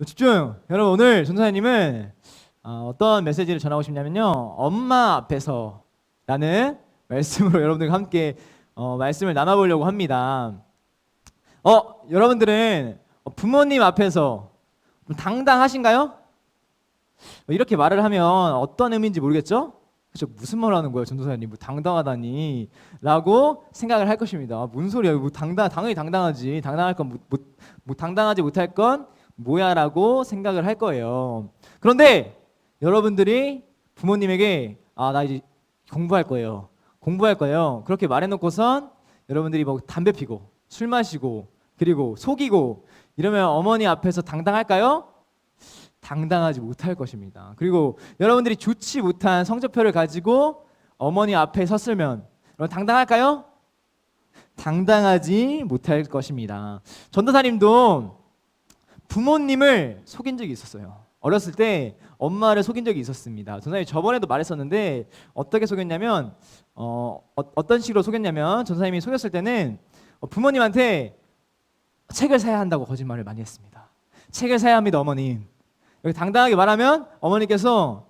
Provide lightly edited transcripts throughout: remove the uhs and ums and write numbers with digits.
집중! 여러분 오늘 전도사님은 어떤 메시지를 전하고 싶냐면요, 엄마 앞에서 라는 말씀으로 여러분들과 함께 말씀을 나눠보려고 합니다. 여러분들은 부모님 앞에서 좀 당당하신가요? 이렇게 말을 하면 어떤 의미인지 모르겠죠? 그쵸? 무슨 말 하는 거예요 전도사님, 뭐 당당하다니 라고 생각을 할 것입니다. 뭔 소리야, 뭐 당연히 당당하지, 당당할 건 뭐 당당하지 못할 건 뭐야 라고 생각을 할 거예요. 그런데 여러분들이 부모님에게 나 이제 공부할 거예요 그렇게 말해놓고선 여러분들이 뭐 담배 피고 술 마시고 그리고 속이고 이러면 어머니 앞에서 당당할까요? 당당하지 못할 것입니다. 그리고 여러분들이 좋지 못한 성적표를 가지고 어머니 앞에 섰으면 여러분 당당할까요? 당당하지 못할 것입니다. 전도사님도 부모님을 속인 적이 있었어요. 어렸을 때 엄마를 속인 적이 있었습니다. 전도사님 저번에도 말했었는데 어떻게 속였냐면 어떤 식으로 속였냐면, 전도사님이 속였을 때는 부모님한테 책을 사야 한다고 거짓말을 많이 했습니다. 책을 사야 합니다 어머님. 여기 당당하게 말하면 어머니께서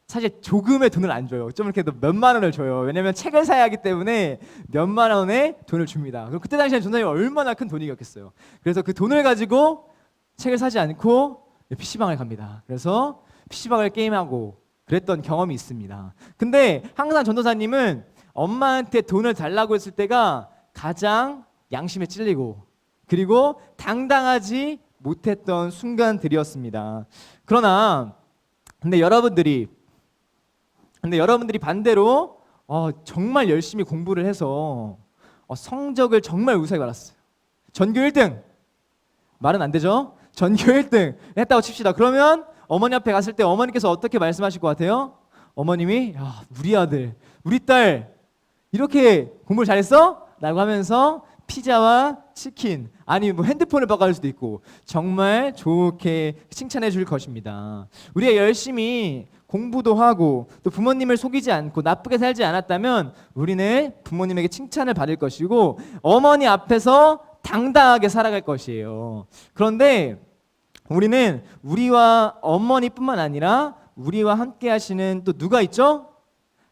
사실 조금의 돈을 안 줘요. 좀 이렇게 몇만 원을 줘요. 왜냐면 책을 사야 하기 때문에 몇만 원의 돈을 줍니다. 그럼 그때 당시에 전도사님이 얼마나 큰 돈이었겠어요. 그래서 그 돈을 가지고 책을 사지 않고 PC방을 갑니다. 그래서 PC방을 게임하고 그랬던 경험이 있습니다. 근데 항상 전도사님은 엄마한테 돈을 달라고 했을 때가 가장 양심에 찔리고 그리고 당당하지 못했던 순간들이었습니다. 그러나 근데 여러분들이 반대로 정말 열심히 공부를 해서 성적을 정말 우수하게 받았어요. 전교 1등 말은 안 되죠? 전교 1등 했다고 칩시다. 그러면 어머니 앞에 갔을 때 어머니께서 어떻게 말씀하실 것 같아요? 어머님이 우리 아들, 우리 딸 이렇게 공부를 잘했어? 라고 하면서 피자와 치킨, 아니 뭐 핸드폰을 바꿔줄 수도 있고 정말 좋게 칭찬해 줄 것입니다. 우리가 열심히 공부도 하고 또 부모님을 속이지 않고 나쁘게 살지 않았다면 우리는 부모님에게 칭찬을 받을 것이고 어머니 앞에서 당당하게 살아갈 것이에요. 그런데 우리는 우리와 어머니뿐만 아니라 우리와 함께 하시는 또 누가 있죠?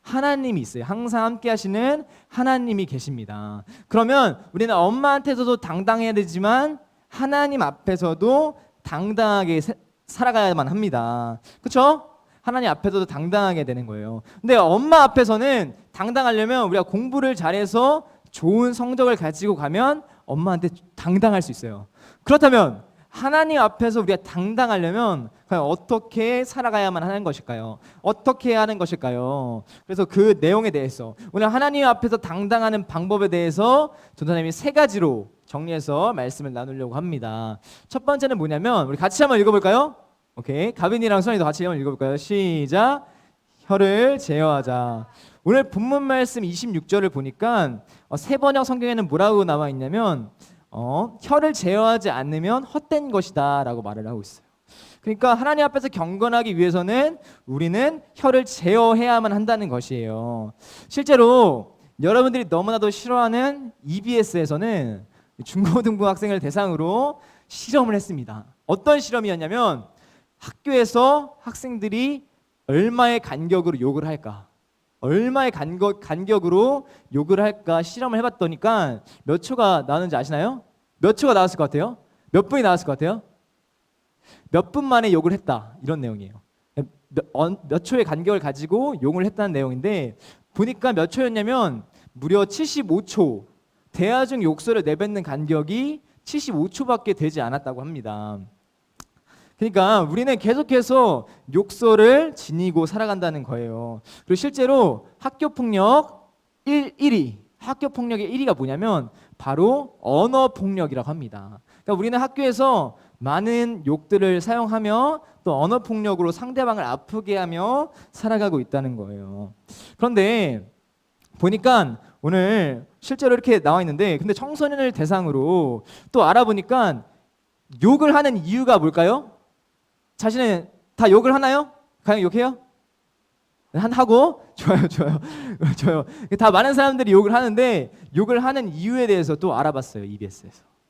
하나님이 있어요. 항상 함께 하시는 하나님이 계십니다. 그러면 우리는 엄마한테서도 당당해야 되지만 하나님 앞에서도 당당하게 살아가야만 합니다. 그렇죠? 하나님 앞에서도 당당하게 되는 거예요. 근데 엄마 앞에서는 당당하려면 우리가 공부를 잘해서 좋은 성적을 가지고 가면 엄마한테 당당할 수 있어요. 그렇다면 하나님 앞에서 우리가 당당하려면 과연 어떻게 살아가야만 하는 것일까요? 어떻게 하는 것일까요? 그래서 그 내용에 대해서 오늘 하나님 앞에서 당당하는 방법에 대해서 전도사님이 3가지로 정리해서 말씀을 나누려고 합니다. 첫 번째는 뭐냐면 우리 같이 한번 읽어볼까요? 오케이, 가빈이랑 수환이도 같이 한번 읽어볼까요? 시작. 혀를 제어하자. 오늘 본문 말씀 26절을 보니까 세번역 성경에는 뭐라고 나와 있냐면 혀를 제어하지 않으면 헛된 것이다 라고 말을 하고 있어요. 그러니까 하나님 앞에서 경건하기 위해서는 우리는 혀를 제어해야만 한다는 것이에요. 실제로 여러분들이 너무나도 싫어하는 EBS에서는 중고등부 학생을 대상으로 실험을 했습니다. 어떤 실험이었냐면 학교에서 학생들이 얼마의 간격으로 욕을 할까, 얼마의 간격으로 욕을 할까 실험을 해봤더니까 몇 초가 나오는지 아시나요? 몇 초가 나왔을 것 같아요? 몇 분이 나왔을 것 같아요? 몇 분 만에 욕을 했다, 이런 내용이에요. 몇 초의 간격을 가지고 욕을 했다는 내용인데 보니까 몇 초였냐면 무려 75초. 대화중 욕설을 내뱉는 간격이 75초밖에 되지 않았다고 합니다. 그러니까 우리는 계속해서 욕설을 지니고 살아간다는 거예요. 그리고 실제로 학교폭력 1위, 학교폭력의 1위가 뭐냐면 바로 언어폭력이라고 합니다. 그러니까 우리는 학교에서 많은 욕들을 사용하며 또 언어폭력으로 상대방을 아프게 하며 살아가고 있다는 거예요. 그런데 보니까 오늘 실제로 이렇게 나와 있는데 근데 청소년을 대상으로 또 알아보니까 욕을 하는 이유가 뭘까요? 자신은 다 욕을 하나요? 과연 욕해요? 하고? 좋아요. 다 많은 사람들이 욕을 하는데 욕을 하는 이유에 대해서 또 알아봤어요.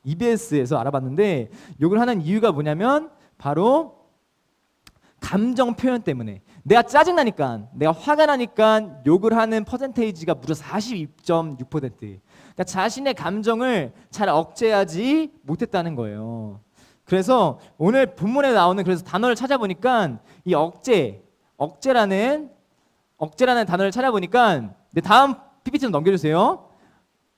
EBS에서 알아봤는데 욕을 하는 이유가 뭐냐면 바로 감정 표현 때문에. 내가 짜증나니까, 내가 화가 나니까 욕을 하는 퍼센테이지가 무려 42.6%. 그러니까 자신의 감정을 잘 억제하지 못했다는 거예요. 그래서 오늘 본문에 나오는 그래서 단어를 찾아보니까 이 억제라는 단어를 찾아보니까 네, 다음 PPT 좀 넘겨주세요.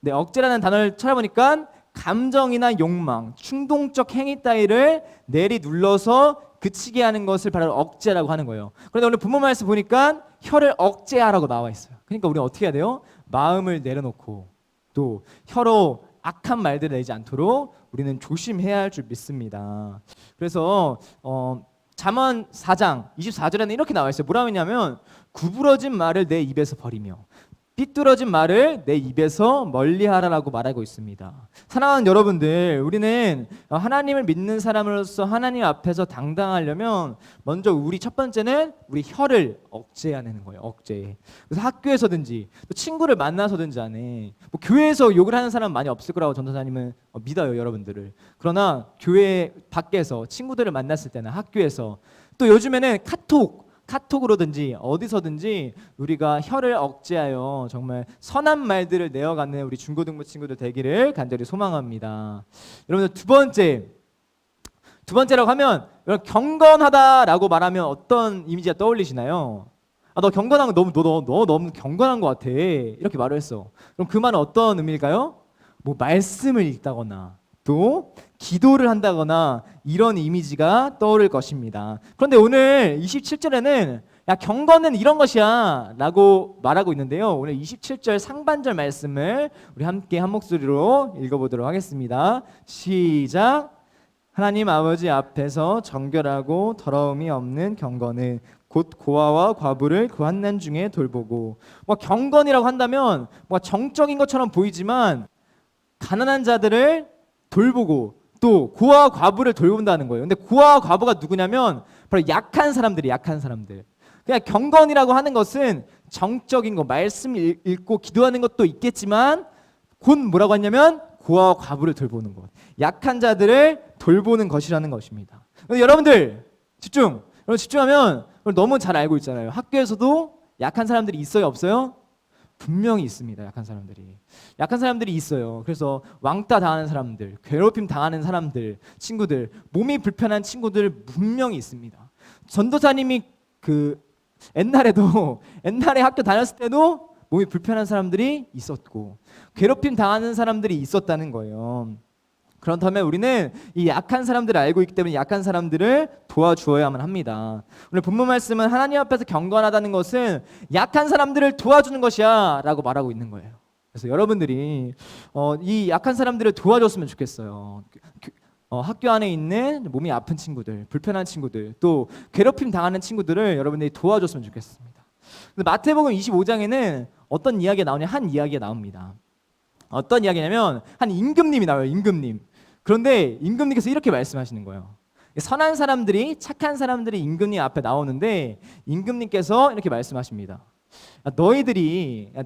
네, 억제라는 단어를 찾아보니까 감정이나 욕망, 충동적 행위 따위를 내리눌러서 그치게 하는 것을 바로 억제라고 하는 거예요. 그런데 오늘 본문 말씀 보니까 혀를 억제하라고 나와 있어요. 그러니까 우리는 어떻게 해야 돼요? 마음을 내려놓고 또 혀로 악한 말들을 내지 않도록 우리는 조심해야 할 줄 믿습니다. 그래서 잠언 4장 24절에는 이렇게 나와 있어요. 뭐라고 했냐면 구부러진 말을 내 입에서 버리며 삐뚤어진 말을 내 입에서 멀리하라라고 말하고 있습니다. 사랑하는 여러분들, 우리는 하나님을 믿는 사람으로서 하나님 앞에서 당당하려면 먼저 우리 첫 번째는 우리 혀를 억제하는 거예요. 억제. 그래서 학교에서든지 또 친구를 만나서든지 안에 뭐 교회에서 욕을 하는 사람 많이 없을 거라고 전도사님은 믿어요, 여러분들을. 그러나 교회 밖에서 친구들을 만났을 때나 학교에서 또 요즘에는 카톡으로든지 어디서든지 우리가 혀를 억제하여 정말 선한 말들을 내어가는 우리 중고등부 친구들 되기를 간절히 소망합니다. 여러분들 두 번째라고 하면 여러분 경건하다라고 말하면 어떤 이미지가 떠올리시나요? 너 경건한 거 너 너무 경건한 것 같아 이렇게 말을 했어. 그럼 그 말은 어떤 의미일까요? 뭐 말씀을 읽다거나 또 기도를 한다거나 이런 이미지가 떠오를 것입니다. 그런데 오늘 27절에는 야 경건은 이런 것이야 라고 말하고 있는데요. 오늘 27절 상반절 말씀을 우리 함께 한 목소리로 읽어보도록 하겠습니다. 시작. 하나님 아버지 앞에서 정결하고 더러움이 없는 경건은 곧 고아와 과부를 그 환난 중에 돌보고. 뭐 경건이라고 한다면 뭐 정적인 것처럼 보이지만 가난한 자들을 돌보고 또 고아와 과부를 돌본다는 거예요. 근데 고아와 과부가 누구냐면 바로 약한 사람들. 그냥 경건이라고 하는 것은 정적인 거, 말씀 읽고 기도하는 것도 있겠지만 곧 뭐라고 하냐면 고아와 과부를 돌보는 것, 약한 자들을 돌보는 것이라는 것입니다. 여러분들 집중하면 너무 잘 알고 있잖아요. 학교에서도 약한 사람들이 있어요, 없어요? 분명히 있습니다. 약한 사람들이 있어요. 그래서 왕따 당하는 사람들, 괴롭힘 당하는 사람들, 친구들, 몸이 불편한 친구들 분명히 있습니다. 전도사님이 옛날에 학교 다녔을 때도 몸이 불편한 사람들이 있었고 괴롭힘 당하는 사람들이 있었다는 거예요. 그렇다면 우리는 이 약한 사람들을 알고 있기 때문에 약한 사람들을 도와주어야만 합니다. 오늘 본문 말씀은 하나님 앞에서 경건하다는 것은 약한 사람들을 도와주는 것이야 라고 말하고 있는 거예요. 그래서 여러분들이 이 약한 사람들을 도와줬으면 좋겠어요. 학교 안에 있는 몸이 아픈 친구들, 불편한 친구들, 또 괴롭힘 당하는 친구들을 여러분들이 도와줬으면 좋겠습니다. 근데 마태복음 25장에는 어떤 이야기가 나오냐, 한 이야기가 나옵니다. 어떤 이야기냐면 한 임금님이 나와요. 임금님. 그런데 임금님께서 이렇게 말씀하시는 거예요. 선한 사람들이, 착한 사람들이 임금님 앞에 나오는데 임금님께서 이렇게 말씀하십니다.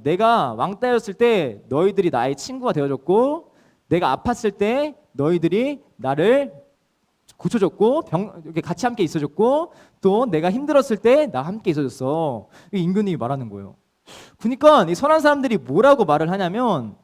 내가 왕따였을 때 너희들이 나의 친구가 되어줬고, 내가 아팠을 때 너희들이 나를 고쳐줬고, 이렇게 같이 함께 있어줬고, 또 내가 힘들었을 때 나와 함께 있어줬어. 임금님이 말하는 거예요. 그러니까 이 선한 사람들이 뭐라고 말을 하냐면,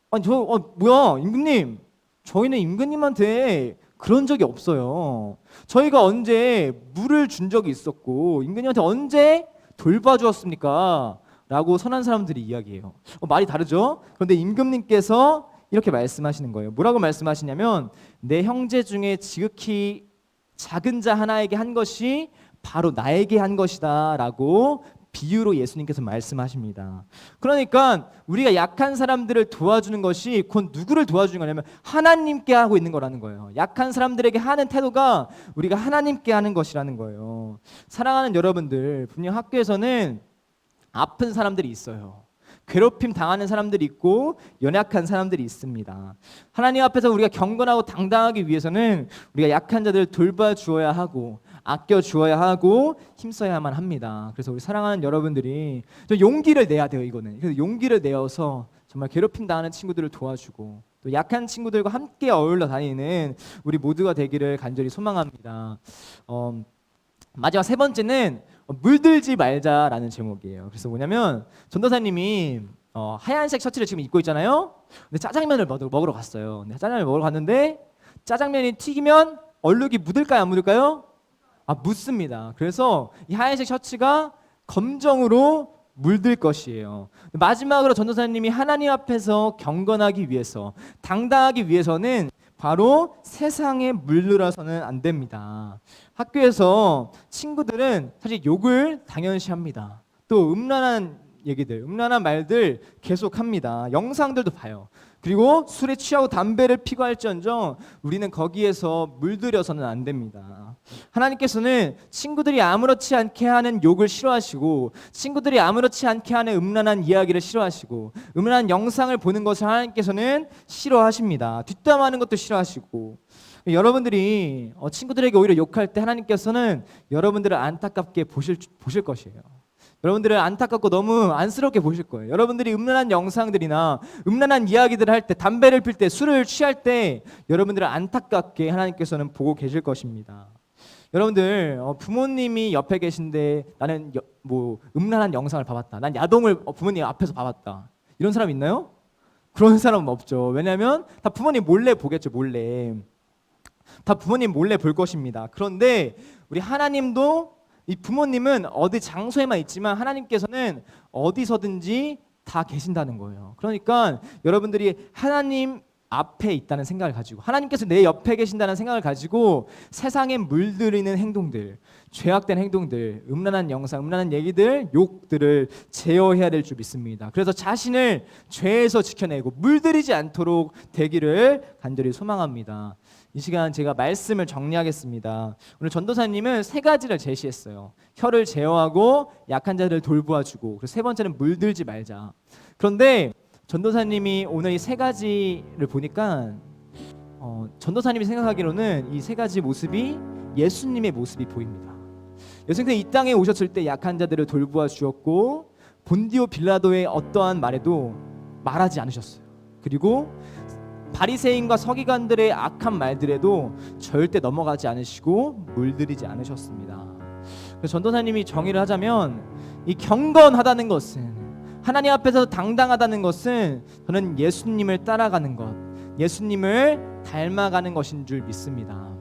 뭐야 임금님, 저희는 임금님한테 그런 적이 없어요. 저희가 언제 물을 준 적이 있었고 임금님한테 언제 돌봐주었습니까? 라고 선한 사람들이 이야기해요. 말이 다르죠? 그런데 임금님께서 이렇게 말씀하시는 거예요. 뭐라고 말씀하시냐면 내 형제 중에 지극히 작은 자 하나에게 한 것이 바로 나에게 한 것이다 라고 비유로 예수님께서 말씀하십니다. 그러니까 우리가 약한 사람들을 도와주는 것이 곧 누구를 도와주는 거냐면 하나님께 하고 있는 거라는 거예요. 약한 사람들에게 하는 태도가 우리가 하나님께 하는 것이라는 거예요. 사랑하는 여러분들, 분명 학교에서는 아픈 사람들이 있어요. 괴롭힘 당하는 사람들이 있고 연약한 사람들이 있습니다. 하나님 앞에서 우리가 경건하고 당당하기 위해서는 우리가 약한 자들을 돌봐주어야 하고 아껴 주어야 하고 힘써야만 합니다. 그래서 우리 사랑하는 여러분들이 좀 용기를 내야 돼요. 이거는. 그래서 용기를 내어서 정말 괴롭힘 당하는 친구들을 도와주고 또 약한 친구들과 함께 어울러 다니는 우리 모두가 되기를 간절히 소망합니다. 마지막 세 번째는 물들지 말자라는 제목이에요. 그래서 뭐냐면 전도사님이 하얀색 셔츠를 지금 입고 있잖아요. 근데 짜장면을 먹으러 갔어요. 근데 짜장면을 먹으러 갔는데 짜장면이 튀기면 얼룩이 묻을까요, 안 묻을까요? 묻습니다. 그래서 이 하얀색 셔츠가 검정으로 물들 것이에요. 마지막으로 전도사님이 하나님 앞에서 경건하기 위해서, 당당하기 위해서는 바로 세상에 물들어서는 안 됩니다. 학교에서 친구들은 사실 욕을 당연시합니다. 또 음란한 얘기들, 음란한 말들 계속합니다. 영상들도 봐요. 그리고 술에 취하고 담배를 피고 할지언정 우리는 거기에서 물들여서는 안 됩니다. 하나님께서는 친구들이 아무렇지 않게 하는 욕을 싫어하시고, 친구들이 아무렇지 않게 하는 음란한 이야기를 싫어하시고, 음란한 영상을 보는 것을 하나님께서는 싫어하십니다. 뒷담화하는 것도 싫어하시고, 여러분들이 친구들에게 오히려 욕할 때 하나님께서는 여러분들을 안타깝게 보실 것이에요. 여러분들을 안타깝고 너무 안쓰럽게 보실 거예요. 여러분들이 음란한 영상들이나 음란한 이야기들을 할 때, 담배를 필 때, 술을 취할 때 여러분들을 안타깝게 하나님께서는 보고 계실 것입니다. 여러분들 부모님이 옆에 계신데 나는 음란한 영상을 봐봤다, 난 야동을 부모님 앞에서 봐봤다, 이런 사람 있나요? 그런 사람은 없죠. 왜냐하면 다 부모님 몰래 보겠죠. 몰래 다 부모님 몰래 볼 것입니다. 그런데 우리 하나님도, 이 부모님은 어디 장소에만 있지만 하나님께서는 어디서든지 다 계신다는 거예요. 그러니까 여러분들이 하나님 앞에 있다는 생각을 가지고, 하나님께서 내 옆에 계신다는 생각을 가지고 세상에 물들이는 행동들, 죄악된 행동들, 음란한 영상, 음란한 얘기들, 욕들을 제어해야 될 줄 믿습니다. 그래서 자신을 죄에서 지켜내고 물들이지 않도록 되기를 간절히 소망합니다. 이 시간 제가 말씀을 정리하겠습니다. 오늘 전도사님은 세 가지를 제시했어요. 혀를 제어하고 약한 자들을 돌보아주고, 그리고 세 번째는 물들지 말자. 그런데 전도사님이 오늘 이 세 가지를 보니까 전도사님이 생각하기로는 이 세 가지 모습이 예수님의 모습이 보입니다. 예수님께서 이 땅에 오셨을 때 약한 자들을 돌보아 주었고, 본디오 빌라도의 어떠한 말에도 말하지 않으셨어요. 그리고 바리새인과 서기관들의 악한 말들에도 절대 넘어가지 않으시고 물들이지 않으셨습니다. 그래서 전도사님이 정의를 하자면, 이 경건하다는 것은, 하나님 앞에서 당당하다는 것은 저는 예수님을 따라가는 것, 예수님을 닮아가는 것인 줄 믿습니다.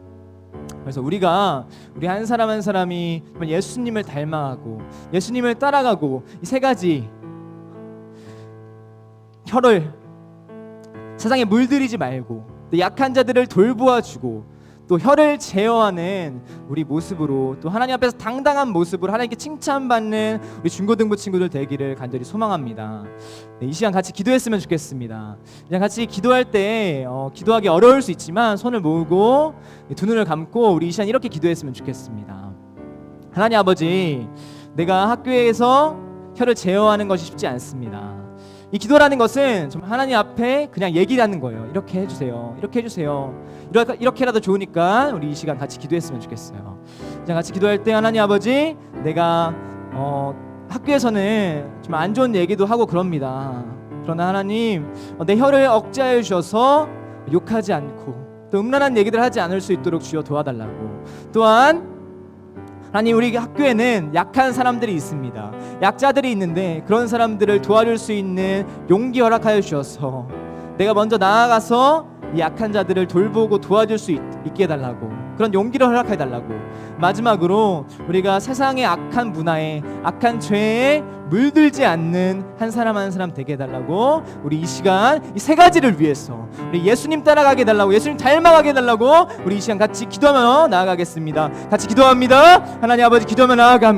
그래서 우리 한 사람 한 사람이 예수님을 닮아가고 예수님을 따라가고, 이 세 가지, 혀를 세상에 물들이지 말고, 또 약한 자들을 돌보아주고, 또 혀를 제어하는 우리 모습으로, 또 하나님 앞에서 당당한 모습으로 하나님께 칭찬받는 우리 중고등부 친구들 되기를 간절히 소망합니다. 이 시간 같이 기도했으면 좋겠습니다. 그냥 같이 기도할 때 기도하기 어려울 수 있지만 손을 모으고 두 눈을 감고 우리 이 시간 이렇게 기도했으면 좋겠습니다. 하나님 아버지, 내가 학교에서 혀를 제어하는 것이 쉽지 않습니다. 이 기도라는 것은 정말 하나님 앞에 그냥 얘기하는 거예요. 이렇게 해주세요, 이렇게 해주세요, 이렇게라도 좋으니까 우리 이 시간 같이 기도했으면 좋겠어요. 그냥 같이 기도할 때, 하나님 아버지, 내가 학교에서는 좀 안 좋은 얘기도 하고 그럽니다. 그러나 하나님, 내 혀를 억제하여 주셔서 욕하지 않고 또 음란한 얘기들 하지 않을 수 있도록 주여 도와달라고. 또한 하나님, 우리 학교에는 약한 사람들이 있습니다. 약자들이 있는데 그런 사람들을 도와줄 수 있는 용기 허락하여 주셔서 내가 먼저 나아가서 이 약한 자들을 돌보고 도와줄 수 있게 해달라고, 그런 용기를 허락해 달라고. 마지막으로 우리가 세상의 악한 문화에, 악한 죄에 물들지 않는 한 사람 한 사람 되게 해달라고, 우리 이 시간 이 세 가지를 위해서 우리 예수님 따라가게 해달라고, 예수님 닮아가게 해달라고 우리 이 시간 같이 기도하며 나아가겠습니다. 같이 기도합니다. 하나님 아버지, 기도하며 나아갑니다.